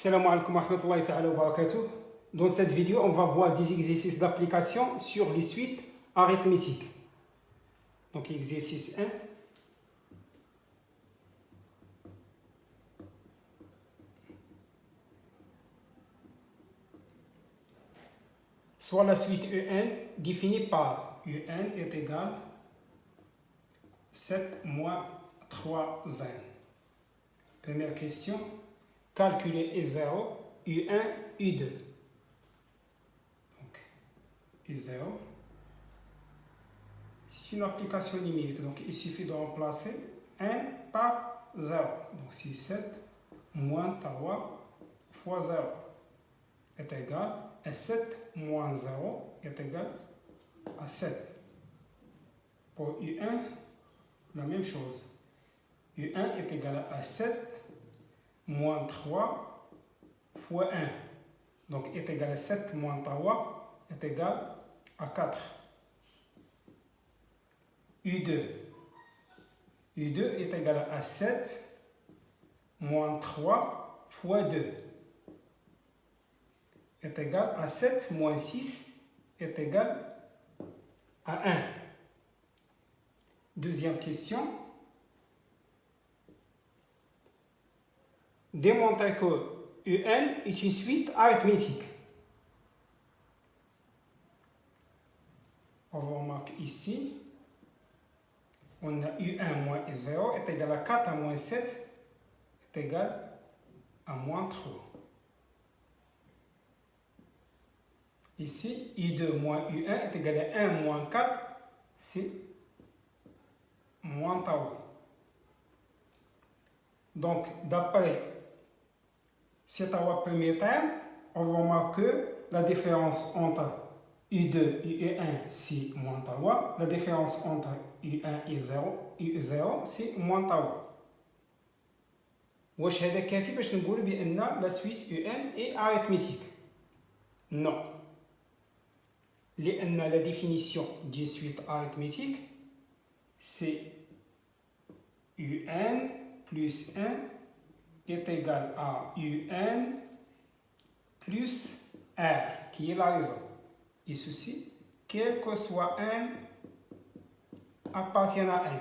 Assalamu alaikum wa rahmatullahi ta'ala wa barakatuh. Dans cette vidéo, on va voir des exercices d'application sur les suites arithmétiques. Donc, exercice 1. Soit la suite UN définie par UN est égal 7 moins 3n. Première question. Calculer U0, U1, U2. Donc, U0. C'est une application numérique. Donc, il suffit de remplacer 1 par 0. Donc, c'est 7 moins 3 fois 0 est égal à 7 moins 0 est égal à 7. Pour U1, la même chose. U1 est égal à 7 moins 3 fois 1. Donc, est égal à 7 moins 3 est égal à 4. U2. U2 est égal à 7 moins 3 fois 2 est égal à 7 moins 6 est égal à 1. Deuxième question. Démontrer que UN est une suite arithmétique. On remarque ici, on a U1 moins U0 est égal à 4 moins 7 est égal à moins 3. Ici, U2 moins U1 est égal à 1 moins 4, c'est moins 3. Donc, d'après ces trois premiers termes, on remarque que la différence entre U2 et U1, c'est moins 3. La différence entre U1 et U0, c'est moins 3. واش هذا كافي باش نقولوا بأن la suite UN est arithmétique? Non. لأن la définition d'une suite arithmétique, c'est UN plus 1 est égal à UN plus R, qui est la raison. Et ceci, quel que soit n, appartient à n.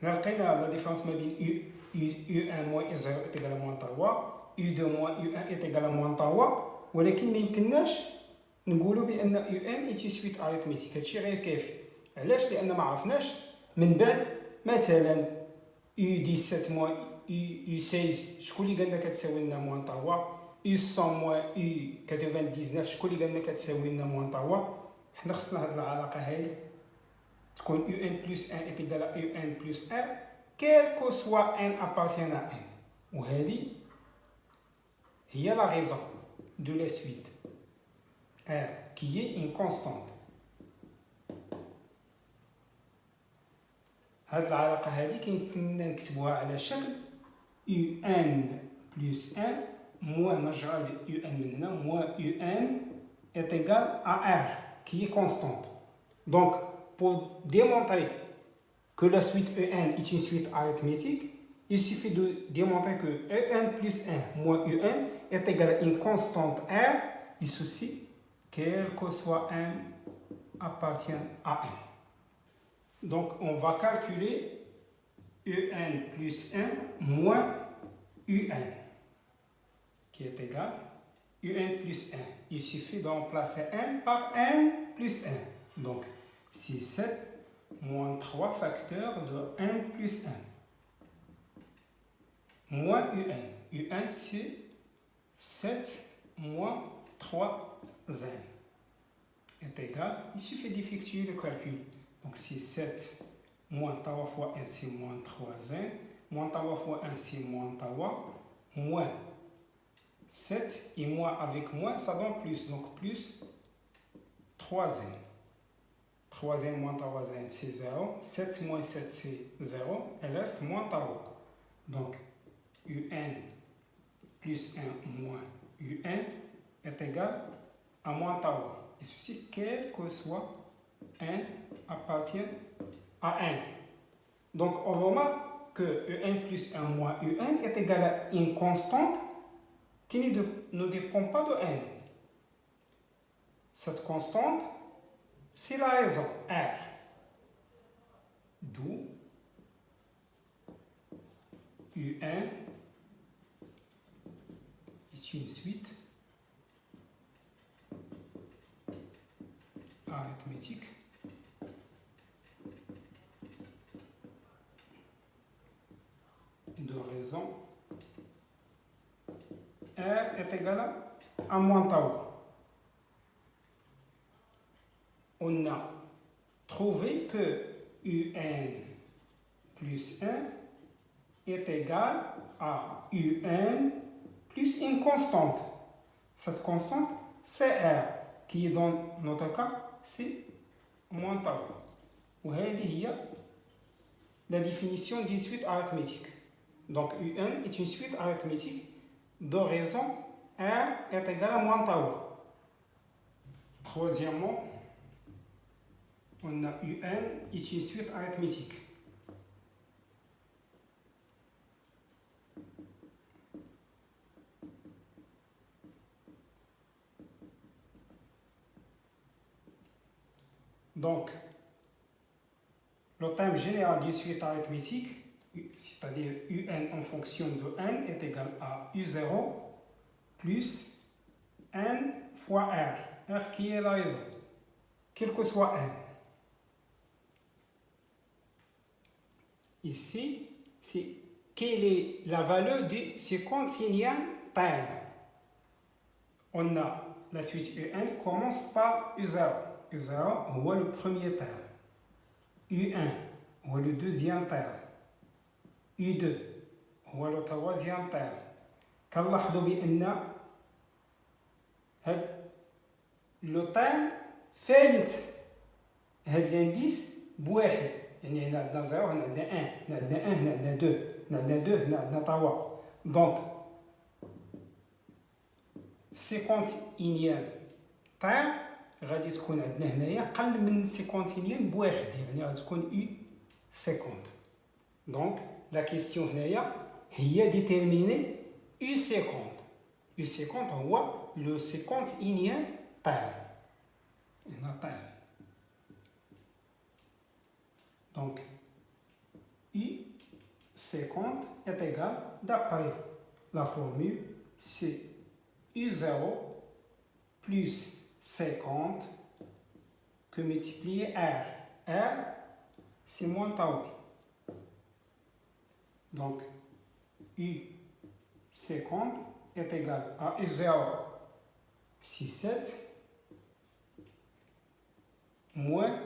La différence entre U1 moins U0 est égal à moins 3, U2 moins U1 est égal à moins 3, ولكن ما يمكنناش نقولوا بأن UN est une suite arithmétique. هادشي غير كافي. علاش؟ لأن ما عرفناش من بعد مثلا U17 moins U16 شكون اللي قالنا كتساوي لنا moins 3، U100 moins U99 شكون اللي قالنا كتساوي لنا moins 3. حنا خصنا هاد العلاقة هادي تكون UN plus 1 est égal à UN plus 1 quel que soit n appartient à n. وهذه هي la raison de la suite R qui est une constante. هاد العلاقة هادي كيمكننا نكتبوها على شكل UN plus 1 moins نرجعو UN من هنا moins UN est égal à R qui est constante. Donc pour démontrer que la suite UN est une suite arithmétique, il suffit de démontrer que UN plus 1 moins UN est égal à une constante R, et ceci, quel que soit n, appartient à n. Donc, on va calculer UN plus 1 moins UN, qui est égal à UN plus 1. Il suffit de remplacer n par n plus 1. Donc, c'est 7 moins 3 facteurs de n plus 1. Moins UN. UN, c'est 7 moins 3n. Est égal, il suffit d'effectuer le calcul. Donc, c'est 7 moins 3 fois 1, c'est moins 3n. Moins 3 fois 1, c'est moins 3. Moins 7 et moins avec moins, ça donne plus. Donc, plus 3n. 3n moins 3n, c'est 0. 7 moins 7, c'est 0. Elle reste moins 3. Donc, UN plus 1 moins UN est égal à moins 3. Et ceci, quel que soit n, appartient à n. Donc, on remarque que UN plus 1 moins UN est égal à une constante qui ne dépend pas de n. Cette constante, c'est la raison R. D'où UN est une suite arithmétique de raison R est égal à moins tau. On a trouvé que UN plus 1 est égal à UN plus une constante. Cette constante, c'est R, qui dans notre cas, c'est moins tau. وهذه هي la définition d'une suite arithmétique. Donc UN est une suite arithmétique de raison R est égal à moins tau. Troisièmement, on a UN est une suite arithmétique. Donc, le terme général d'une suite arithmétique, c'est-à-dire UN en fonction de n, est égal à U0 plus n fois R. R qui est la raison, quel que soit n. Ici, c'est quelle est la valeur du 51e terme. On a la suite UN commence par U0. U0 هو le premier terme. U1 هو le deuxième terme. U2 هو le troisième terme. كنلاحظوا بأن لو terme فايت هاد الانديس بواحد. يعني هنا عندنا 0 هنا عندنا 1 هنا عندنا 1 هنا عندنا 2 هنا عندنا 2 هنا عندنا 3. دونك 51e terme غادي تكون عندنا هنايا قل من 51 بواحد، يعني غادي تكون U 50. دونك لا كيستيون هنايا هي ديتيرميني U 50. U 50 هو لو 51e terme. هنا terme. Donc U 50 est égal, d'après la formule, c'est U0 plus 50 que multiplier R. R, c'est moins tau. Donc, U50 est égal à U0, 67, moins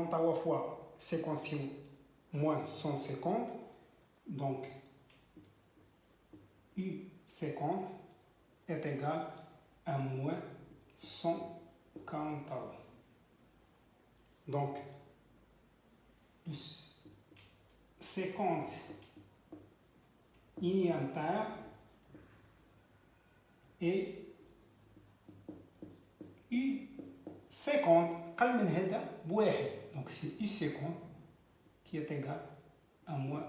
tau fois 56 moins 150. Donc, U50 est égal à moins 140 tau. Donc, 50 unième terme et U50 قل من هذا بواحد. Donc, c'est U50 qui est égal à moins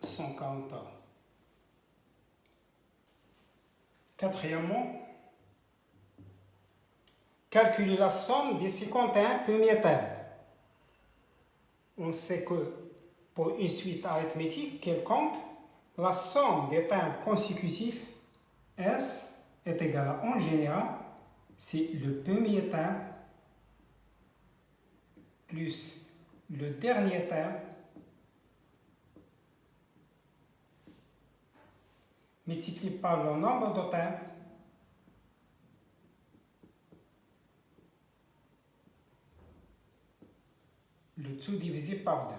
140 tau. Quatrièmement, calculer la somme des 51 premiers termes. On sait que pour une suite arithmétique quelconque, la somme des termes consécutifs S est égale à, en général, c'est le premier terme plus le dernier terme multiplié par le nombre de termes le tout divisé par 2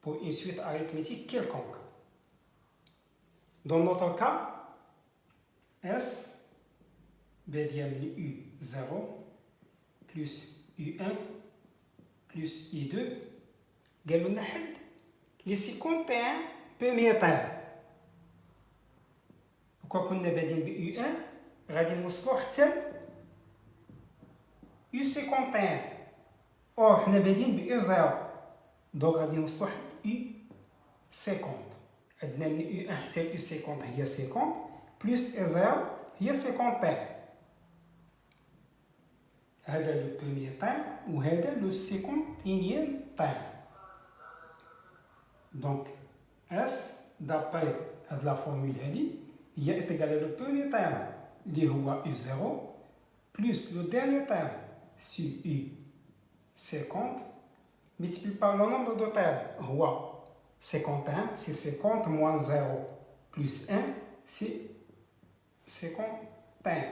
pour une suite arithmétique quelconque. Dans notre cas, S بديا من U0 plus U1 plus U2 قالوا لنا حد les 51 premiers termes. وكون كنا بادين ب U1 غادي نوصلوا حتى U51. اور حنا بادين ب U0 دونك غادي نوصلوا حتى U50. عندنا من U1 حتى U 50 هي 50 بلس E0 هي 50 تايم. هذا لو بروميير تايم وهذا لو 51 تايم. دونك اس دابري هاد لا فورمول هادي هي ايتيغال لو بروميير تايم اللي هو U0 بلس لو ديرنيير تايم سي U 50 multiplié par le nombre de termes هو 51, c'est 50 moins 0 plus 1, c'est 51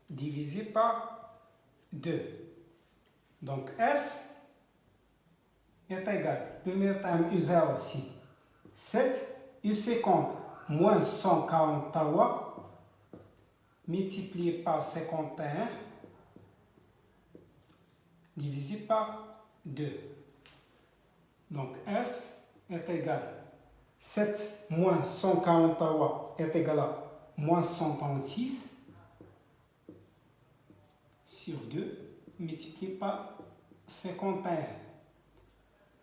divisé par 2. Donc S est égal, premier terme U0 c'est 7, U50 moins 143 multiplié par 51 divisé par 2. Donc S est égal à 7 moins 143 est égal à moins 136 sur 2 multiplié par 51.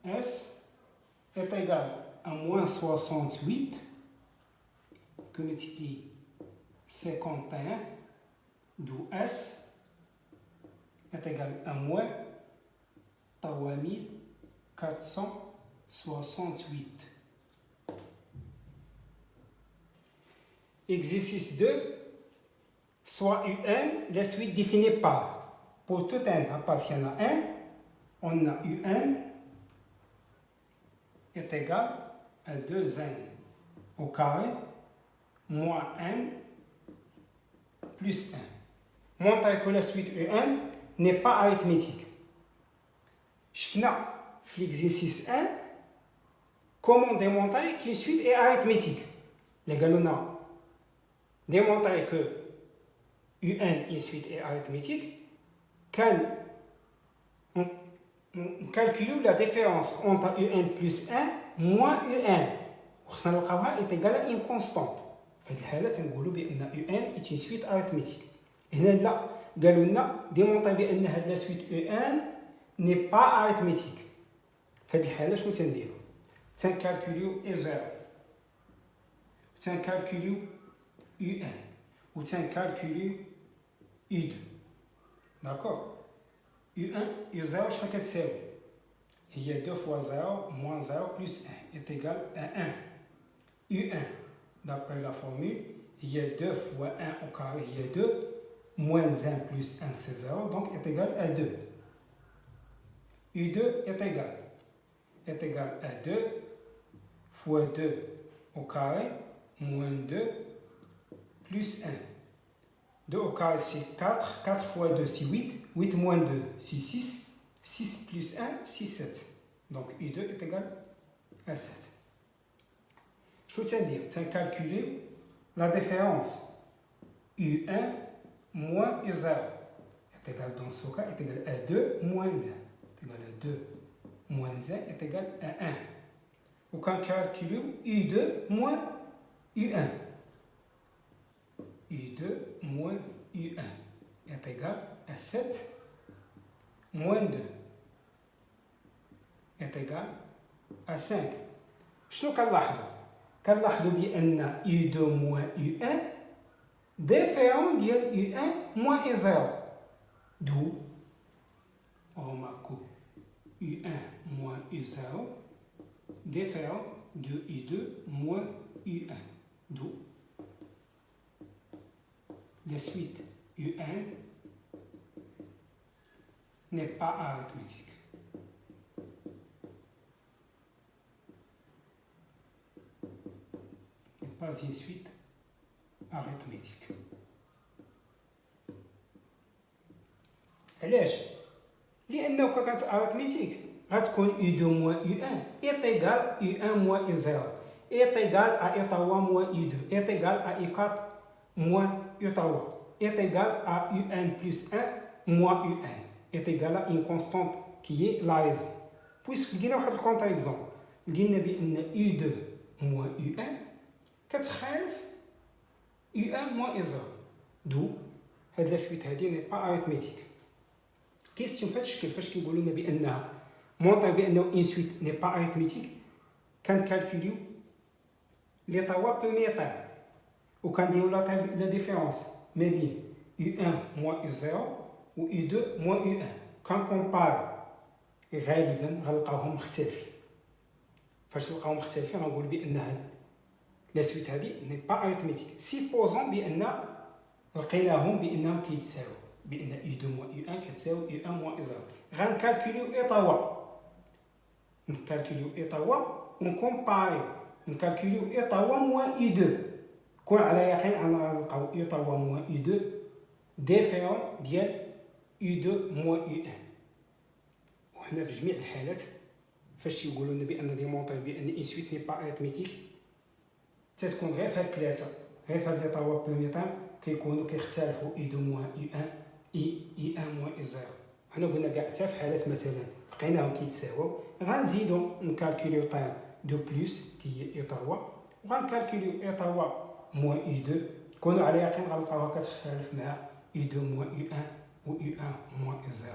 S est égal à moins 68 que multiplie 51, d'où S est égal à moins 3468. Exercice 2. Soit UN, la suite définie par. Pour tout n appartient à n, on a UN est égal à 2n au carré moins n plus 1. Montrez que la suite UN n'est pas arithmétique. شفنا في l'exercice 1 comment démontrer qu'une suite est arithmétique. Les gars, nous avons démontré que UN, une suite est arithmétique quand on calcule la différence entre UN plus 1 moins UN. وخصنا نلقاوها est égale à une constante. في هذه الحالة تنقولوا بأن UN est une suite arithmétique. هنا لا قالوا لنا démontrer بأن هذه la suite UN n'est pas arithmétique. في هذه الحالة شنو تنديرو؟ تنكالكوليو E0 تنكالكوليو UN وتنكالكوليو U2. D'accord? U1, U0 شحال كتساوي؟ هي 2 fois 0 moins 0 plus 1 est égal à 1. U1, d'après la formule, هي 2 fois 1 au carré, هي 2 moins 1 plus 1 c'est 0, donc est égal à 2. U2 est égal à 2 fois 2 au carré moins 2 plus 1. 2 au carré c'est 4, 4 fois 2 c'est 8, 8 moins 2 c'est 6, 6 plus 1 c'est 7. Donc U2 est égal à 7. Je tiens à dire, tiens calculer la différence U1 moins U0 est égal dans ce cas est égal à 2 moins 1. Est égal à 2 moins 1 est égal à 1. Ou quand calculons U2 moins U1. U2 moins U1 est égal à 7 moins 2 est égal à 5. شنو كنلاحظوا؟ كنلاحظوا بأن U2 moins U1 différent ديال U1 moins U0. D'où remarquons U1 moins U0 différent de U2 moins U1. D'où la suite UN n'est pas arithmétique. N'est pas une suite arithmétique. علاش؟ لأنه كون كانت arithmétique غتكون U2 moins U1 est égal U1 moins U0 est égal à U3 moins U2 est égal à U4 moins U3 est égal à UN plus 1 moins UN est égal à une constante qui est la raison. Puisque لقينا واحد الكونتر اكزومبل لقينا بأن U2 moins UN كتخالف UN moins U0. دو هاد لا سويت هادي ني با arithmétique. كيستيون فهاد الشكل فاش كيقولوا لنا بأنها مونطري بأنه une suite n'est pas arithmétique كنكالكوليو اللي توا بوميتر وكنديروا لا ديفيرونس ما بين U1 موان U0 و U2 موان U1 كنكومبار غالبا غنلقاوهم مختلفين. فاش نلقاوهم مختلفين غنقول بان هاد لا سويت هادي ني با اريثميتيك. سيبوزون بان لقيناهم بانهم كيتساووا، بان U2 موان U1 كتساوي U1 موان U0. غنكالكوليو اي توا، نكالكوليو اي توا ونكومباري، نكالكوليو اي توا موان U2. كون على يقين ان غنلقاو اي توا موان U2 ديفيرون ديال U2 موان U1. وحنا في جميع الحالات فاش يقولوا لنا بان ديمونطري بان اي سويت ني با اريثميتيك تتكون غير في هاد ثلاثه، غير في هاد لي توا بروميير كيكونوا كيختلفوا اي 2 موان اي 1 اي 1 موان اي 0. حنا قلنا كاع حتى في حالات مثلا لقيناهم كيتساووا غنزيدو نكالكوليو تايم دو بلس كي هي اي 3 وغنكالكوليو اي 3 موان اي 2. كونوا على يقين غنلقاوها كتختلف مع اي 2 موان اي 1 و اي 1 موان اي 0.